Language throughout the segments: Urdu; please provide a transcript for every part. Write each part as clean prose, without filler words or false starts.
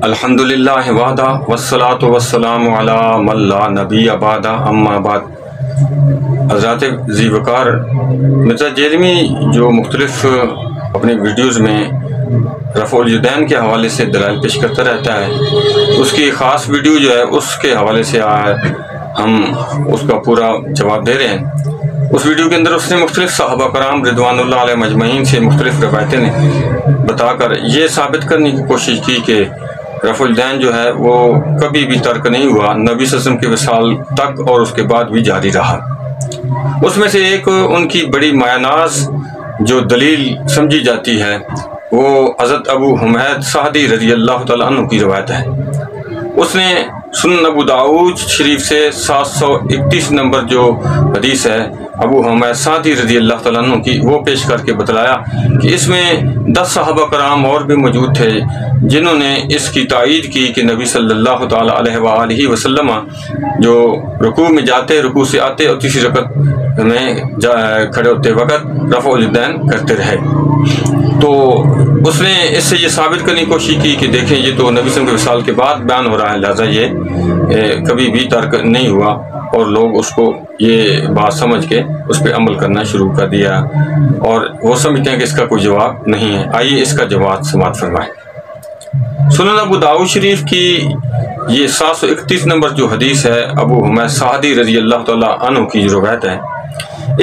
الحمدللہ وحدہ والصلاۃ والسلام علی من لا نبی بعدہ اما بعد۔ حضرات ذی وقار مرزا جیرمی جو مختلف اپنی ویڈیوز میں رفع الیدین کے حوالے سے دلائل پیش کرتا رہتا ہے، اس کی خاص ویڈیو جو ہے اس کے حوالے سے ہم اس کا پورا جواب دے رہے ہیں۔ اس ویڈیو کے اندر اس نے مختلف صحابہ کرام رضوان اللہ علیہ مجمعین سے مختلف روایتیں بتا کر یہ ثابت کرنے کی کوشش کی کہ رفع الیدین جو ہے وہ کبھی بھی ترک نہیں ہوا، نبی صلی اللہ علیہ وسلم کے وصال تک اور اس کے بعد بھی جاری رہا۔ اس میں سے ایک ان کی بڑی مایہ ناز جو دلیل سمجھی جاتی ہے وہ حضرت ابو حمید سعدی رضی اللہ تعالیٰ عنہ کی روایت ہے۔ اس نے سنن ابو داؤد شریف سے 731 نمبر جو حدیث ہے ابو حمید سعدی رضی اللہ تعالیٰ عنہ کی، وہ پیش کر کے بتلایا کہ اس میں 10 صحابہ کرام اور بھی موجود تھے جنہوں نے اس کی تائید کی کہ نبی صلی اللہ تعالیٰ علیہ وآلہ وسلم جو رکوع میں جاتے، رکوع سے آتے اور تیسری رکعت میں کھڑے ہوتے وقت رفع الیدین کرتے رہے۔ تو اس نے اس سے یہ ثابت کرنے کی کوشش کی کہ دیکھیں یہ تو نبی صلی اللہ علیہ وسلم کے وصال کے بعد بیان ہو رہا ہے، لہٰذا یہ کبھی بھی ترک نہیں ہوا، اور لوگ اس کو یہ بات سمجھ کے اس پہ عمل کرنا شروع کر دیا، اور وہ سمجھتے ہیں کہ اس کا کوئی جواب نہیں ہے۔ آئیے اس کا جواب سماعت فرمائیں۔ سنن ابو داؤد شریف کی یہ 731 نمبر جو حدیث ہے ابو حمید سعدی رضی اللہ تعالیٰ عنہ کی جو روایت ہے،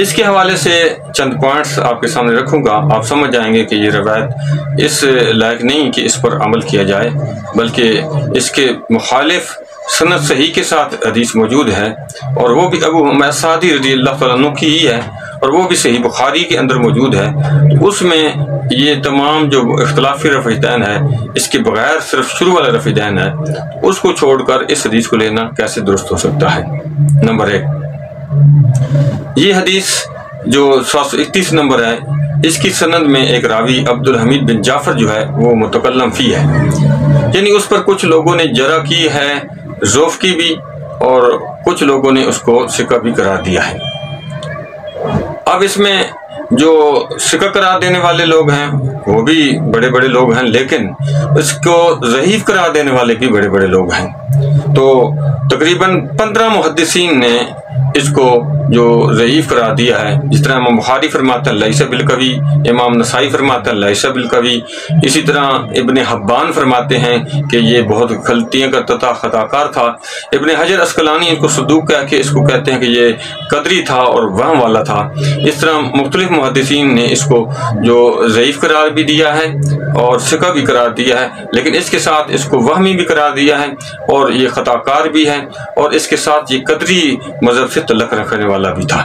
اس کے حوالے سے چند پوائنٹس آپ کے سامنے رکھوں گا۔ آپ سمجھ جائیں گے کہ یہ روایت اس لائق نہیں کہ اس پر عمل کیا جائے، بلکہ اس کے مخالف سند صحیح کے ساتھ حدیث موجود ہے، اور وہ بھی ابو حمید سعدی رضی اللہ تعالیٰ عنہ کی ہی ہے، اور وہ بھی صحیح بخاری کے اندر موجود ہے۔ اس میں یہ تمام جو اختلافی رفع الیدین ہے، اس کے بغیر صرف شروع والا رفع الیدین ہے، اس کو چھوڑ کر اس حدیث کو لینا کیسے درست ہو سکتا ہے؟ نمبر 1، یہ حدیث جو 731 نمبر ہے، اس کی سند میں ایک راوی عبد الحمید بن جعفر جو ہے وہ متکلم فی ہے، یعنی اس پر کچھ لوگوں نے جرح کی ہے، ضعف کی بھی، اور کچھ لوگوں نے اس کو ثقہ بھی قرار دیا ہے۔ اب اس میں جو ثقہ قرار دینے والے لوگ ہیں وہ بھی بڑے بڑے لوگ ہیں، لیکن اس کو ضعیف قرار دینے والے بھی بڑے بڑے لوگ ہیں۔ تو تقریباً 15 محدثین نے اس کو جو ضعیف قرار دیا ہے، جس طرح امام بخاری فرماتے ہیں لیس بالقوی، امام نسائی فرماتے ہیں لیس بالقوی، اسی طرح ابن حبان فرماتے ہیں کہ یہ بہت غلطیاں کرتا تھا، خطا کار تھا۔ ابن حجر عسقلانی ان کو صدوق کہہ کے اس کو کہتے ہیں کہ یہ قدری تھا اور وہم والا تھا۔ اس طرح مختلف محدثین نے اس کو جو ضعیف قرار بھی دیا ہے اور ثقہ بھی قرار دیا ہے، لیکن اس کے ساتھ اس کو وہمی بھی قرار دیا ہے، اور یہ خطا کار بھی ہے، اور اس کے ساتھ یہ قدری مذہب سے تعلق رکھنے والا بھی تھا۔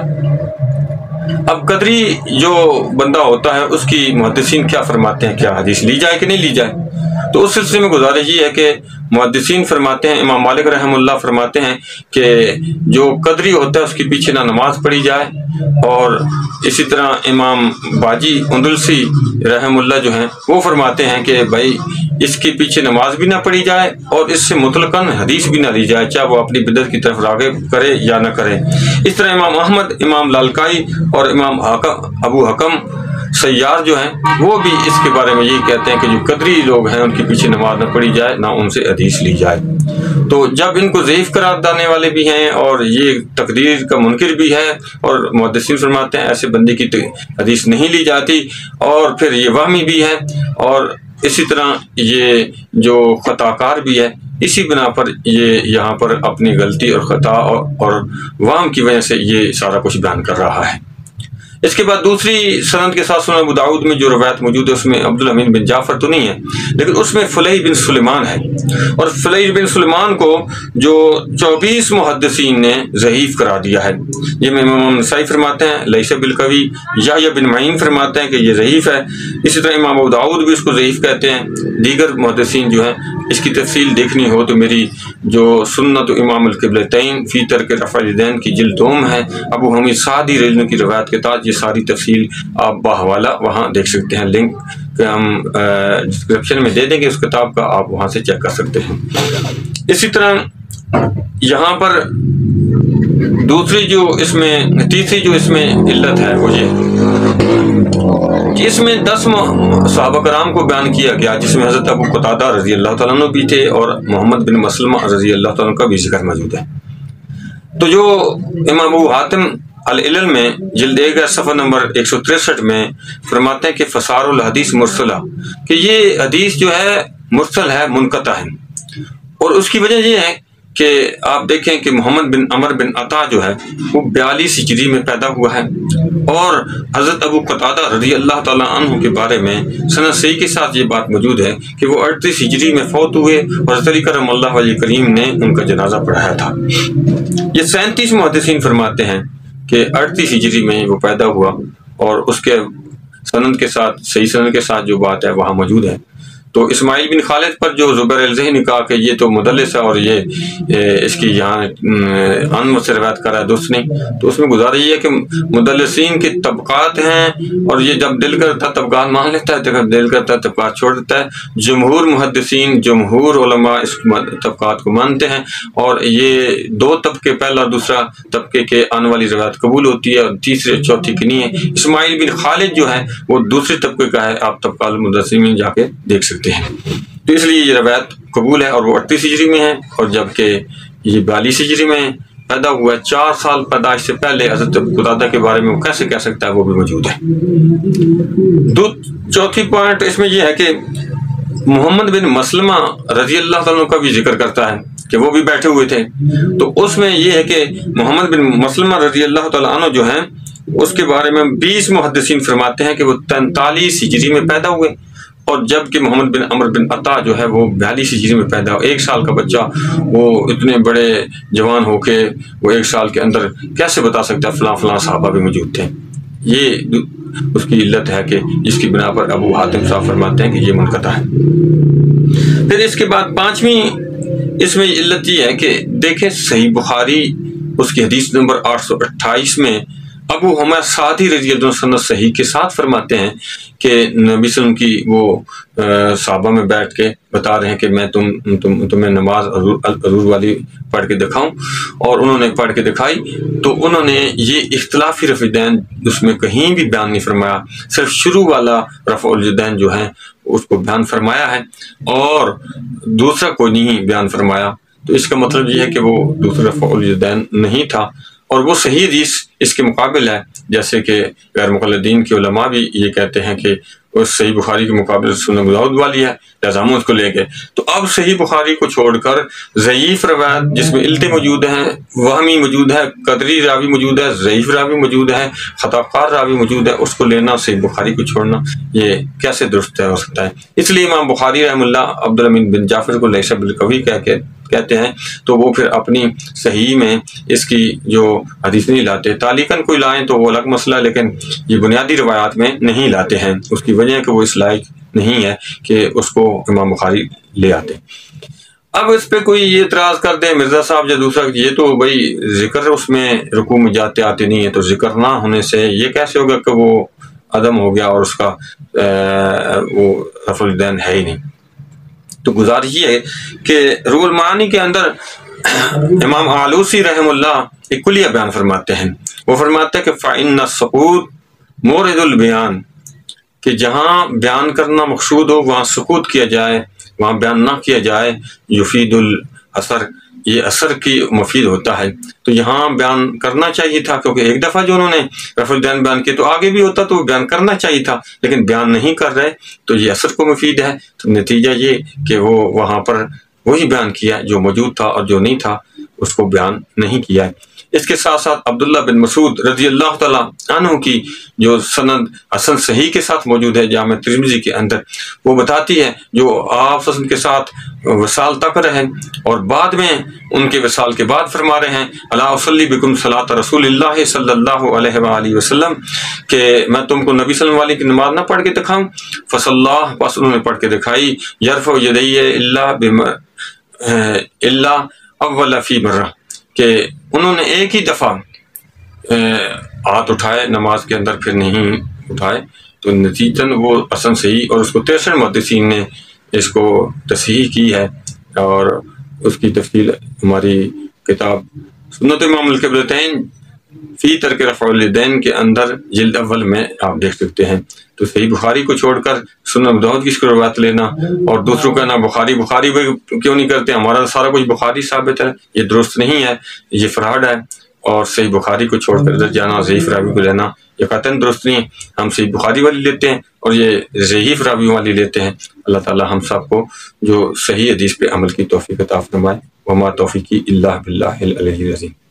اب قدری جو بندہ ہوتا ہے اس کی محدثین کیا فرماتے ہیں، کیا حدیث لی جائے کہ نہیں لی جائے؟ تو اس سلسلے میں گزارش یہ ہے کہ محدثین فرماتے ہیں، امام مالک رحمہ اللہ فرماتے ہیں کہ جو قدری ہوتا ہے اس کے پیچھے نہ نماز پڑھی جائے، اور اسی طرح امام باجی اندلسی رحمہ اللہ جو ہیں وہ فرماتے ہیں کہ بھائی اس کے پیچھے نماز بھی نہ پڑھی جائے اور اس سے مطلقاً حدیث بھی نہ لی جائے، چاہے وہ اپنی بدعت کی طرف راغب کرے یا نہ کرے۔ اس طرح امام احمد، امام لالکائی اور امام ابو حکم سیار جو ہیں وہ بھی اس کے بارے میں یہی کہتے ہیں کہ جو قدری لوگ ہیں ان کے پیچھے نماز نہ پڑھی جائے، نہ ان سے حدیث لی جائے۔ تو جب ان کو ضعیف قرار دینے والے بھی ہیں اور یہ تقدیر کا منکر بھی ہے، اور محدثین فرماتے ہیں ایسے بندے کی حدیث نہیں لی جاتی، اور پھر یہ وہمی بھی ہے، اور اسی طرح یہ جو خطا کار بھی ہے، اسی بنا پر یہ یہاں پر اپنی غلطی اور خطا اور وہم کی وجہ سے یہ سارا کچھ بیان کر رہا ہے۔ اس کے بعد دوسری سند کے ساتھ سنن ابو داؤد میں جو روایت موجود ہے اس میں عبد الحمید بن جعفر تو نہیں ہے، لیکن اس میں فلیح بن سلیمان ہے، اور فلیح بن سلیمان کو جو 24 محدثین نے ضعیف قرار دیا ہے۔ یہ میں امام نسائی فرماتے ہیں لیس بالقوی، یحییٰ بن معین فرماتے ہیں کہ یہ ضعیف ہے، اسی طرح امام ابو داؤد بھی اس کو ضعیف کہتے ہیں۔ دیگر محدثین جو ہیں اس کی تفصیل دیکھنی ہو تو میری جو سنت امام القبلتین فی ترک رفع الیدین کی جلد 2 ہے، ابو حمید سعدی رضی اللہ عنہ کی روایت کے تحت یہ ساری تفصیل آپ بحوالہ وہاں دیکھ سکتے ہیں، لنک کہ ہم ڈسکرپشن میں دے دیں گے اس کتاب کا، آپ وہاں سے چیک کر سکتے ہیں۔ اسی طرح یہاں پر تیسری جو اس میں علت ہے وہ یہ کہ اس میں 10 صحابہ کرام کو بیان کیا گیا، جس میں حضرت ابو قتادہ رضی اللہ تعالیٰ عنہ بھی تھے اور محمد بن مسلمہ رضی اللہ تعالیٰ عنہ کا بھی ذکر موجود ہے۔ تو جو امام ابو حاتم العلل میں جلد 1 صفحہ نمبر 163 میں فرماتے ہیں کہ فسار الحدیث مرسلہ، کہ یہ حدیث جو ہے مرسل ہے، منقطع ہے، اور اس کی وجہ یہ ہے کہ آپ دیکھیں کہ محمد بن عمر بن عطا جو ہے وہ 42 ہجری میں پیدا ہوا ہے، اور حضرت ابو قتادہ رضی اللہ تعالیٰ عنہ کے بارے میں سند صحیح کے ساتھ یہ بات موجود ہے کہ وہ 38 ہجری میں فوت ہوئے اور حضرت علی کرم اللہ وجہ کریم نے ان کا جنازہ پڑھایا تھا۔ یہ 37 محدثین فرماتے ہیں کہ 38 ہجری میں وہ پیدا ہوا، اور اس کے سند کے ساتھ، صحیح سند کے ساتھ جو بات ہے وہاں موجود ہے۔ تو اسماعیل بن خالد پر جو زبیر الزہی نے کہا کہ یہ تو مدلس ہے اور یہ اس کی یہاں ان سے روایت کر رہا ہے درست نہیں، تو اس میں گزارا یہ ہے کہ مدلسین کے طبقات ہیں، اور یہ جب دل کرتا ہے طبقات مان لیتا ہے، جب دل کرتا ہے طبقات چھوڑ دیتا ہے۔ جمہور محدثین، جمہور علماء اس طبقات کو مانتے ہیں، اور یہ 2 طبقے، پہلا اور دوسرا طبقے کے آنے والی روایت قبول ہوتی ہے، اور تیسرے چوتھی کی نہیں ہے۔ اسماعیل بن خالد جو ہے وہ دوسرے طبقے کا ہے، آپ طبقہ المدلسین میں جا کے دیکھ سکتے ہیں۔ تو اس لیے یہ روایت قبول ہے، اور وہ 38 ہجری میں ہے، اور جبکہ یہ 42 ہجری میں پیدا ہوا ہے۔ 4 سال پیدائش سے پہلے حضرت قتادہ کے بارے میں وہ کیسے کہہ سکتا ہے، وہ بھی موجود ہے۔ چوتھی پوائنٹ اس میں یہ ہے کہ محمد بن مسلمہ رضی اللہ تعالیٰ کا بھی ذکر کرتا ہے کہ وہ بھی بیٹھے ہوئے تھے، تو اس میں یہ ہے کہ محمد بن مسلمہ رضی اللہ تعالیٰ عنہ جو ہیں اس کے بارے میں 20 محدثین فرماتے ہیں کہ وہ 43 ہجری میں پیدا ہوئے، اور جبکہ محمد بن عمر بن عطا جو ہے وہ 42 ہجری میں پیدا ہوا۔ 1 سال کا بچہ وہ اتنے بڑے جوان ہو کے وہ 1 سال کے اندر کیسے بتا سکتا ہے فلاں فلاں صحابہ بھی موجود تھے؟ یہ اس کی علت ہے کہ جس کی بنا پر ابو حاتم صاحب فرماتے ہیں کہ یہ منقطع ہے۔ پھر اس کے بعد 5ویں اس میں علت یہ ہے کہ دیکھیں صحیح بخاری اس کی حدیث نمبر 828 میں ابو حمید سعدی رضی اللہ عنہ سند صحیح کے ساتھ فرماتے ہیں کہ نبی صلی اللہ علیہ وسلم کی وہ صحابہ میں بیٹھ کے بتا رہے ہیں کہ میں تمہیں نماز عروج والی پڑھ کے دکھاؤں، اور انہوں نے پڑھ کے دکھائی، تو انہوں نے یہ اختلافی رفع الیدین اس میں کہیں بھی بیان نہیں فرمایا، صرف شروع والا رفع الیدین جو ہے اس کو بیان فرمایا ہے، اور دوسرا کوئی نہیں بیان فرمایا۔ تو اس کا مطلب یہ ہے کہ وہ دوسرا رفع الیدین نہیں تھا، اور وہ صحیح حدیث اس کے مقابل ہے، جیسے کہ غیر مقلدین کے علماء بھی یہ کہتے ہیں کہ اس صحیح بخاری کے مقابل سنن ابو داؤد والی ہے، لہٰذا ہم اس کو لے گئے۔ تو اب صحیح بخاری کو چھوڑ کر ضعیف روایت جس میں علتیں موجود ہیں، وہمی موجود ہے، قدری راوی موجود ہے، ضعیف راوی موجود ہے، خطا کار راوی موجود ہے، اس کو لینا، صحیح بخاری کو چھوڑنا، یہ کیسے درست ہو سکتا ہے؟ اس لیے امام بخاری رحمہ اللہ عبدالامین بن جعفر کو لیس بالقوی کہتے ہیں، تو وہ پھر اپنی صحیح میں اس کی جو حدیث نہیں لاتے، تعلیقاً کوئی لائیں تو وہ الگ مسئلہ، لیکن یہ بنیادی روایات میں نہیں لاتے ہیں۔ اس کی وجہ ہے کہ وہ اس لائق نہیں ہے کہ اس کو امام بخاری لے آتے۔ اب اس پہ کوئی یہ اعتراض کر دے مرزا صاحب یا دوسرا، یہ تو بھائی ذکر اس میں رکوع میں جاتے آتے نہیں ہے، تو ذکر نہ ہونے سے یہ کیسے ہوگا کہ وہ عدم ہو گیا اور اس کا وہ رفع الیدین ہے ہی نہیں؟ تو گزارش یہ ہے کہ روح المعانی کے اندر امام آلوسی رحم اللہ ایک کلیہ بیان فرماتے ہیں۔ وہ فرماتے ہیں کہ فَإِنَّ السُّكُوتَ مورد البیان، کہ جہاں بیان کرنا مقصود ہو وہاں سکوت کیا جائے، وہاں بیان نہ کیا جائے، یفید الاثر، یہ اثر کی مفید ہوتا ہے۔ تو یہاں بیان کرنا چاہیے تھا، کیونکہ ایک دفعہ جو انہوں نے رفع الیدین بیان کیا تو آگے بھی ہوتا تو وہ بیان کرنا چاہیے تھا، لیکن بیان نہیں کر رہے تو یہ اثر کو مفید ہے۔ تو نتیجہ یہ کہ وہ وہاں پر وہی بیان کیا جو موجود تھا، اور جو نہیں تھا اس کو بیان نہیں کیا ہے۔ اس کے ساتھ ساتھ عبداللہ بن مسعود رضی اللہ تعالیٰ عنہ کی جو سند حسن صحیح کے ساتھ موجود ہے جامع ترمذی کے اندر، وہ بتاتی ہے جو آپ وسلم کے ساتھ وصال تک رہے اور بعد میں ان کے وصال کے بعد فرما رہے ہیں الا اصلی بکم صلاۃ رسول اللہ صلی اللہ علیہ وآلہ وسلم، کہ میں تم کو نبی صلی اللہ علیہ وسلم کی نماز نہ پڑھ کے دکھاؤں؟ فصلاح، پس انہوں نے پڑھ کے دکھائی، یرفع یدیہ الا اول فی مرہ، کہ انہوں نے ایک ہی دفعہ ہاتھ اٹھائے نماز کے اندر، پھر نہیں اٹھائے۔ تو نتیجتاً وہ حسن صحیح، اور اس کو 63 محدثین نے اس کو تصحیح کی ہے، اور اس کی تفصیل ہماری کتاب سنت امام القبلتین فی ترک رفع الیدین کے اندر جلد اول میں آپ دیکھ سکتے ہیں۔ تو صحیح بخاری کو چھوڑ کر سنن ابو داؤد کی اس کو روایت لینا اور دوسروں کا نا بخاری کیوں نہیں کرتے، ہمارا سارا کچھ بخاری ثابت ہے، یہ درست نہیں ہے، یہ فراڈ ہے، اور صحیح بخاری کو چھوڑ کر ادھر جانا، ضعیف راوی کو لینا، یہ قطعاً درست نہیں ہے۔ ہم صحیح بخاری والی لیتے ہیں اور یہ ضعیف راوی والی لیتے ہیں۔ اللہ تعالی ہم سب کو جو صحیح حدیث پہ عمل کی توفیق عطا فرمائے۔ وما توفیقی الا باللہ العلی العظیم۔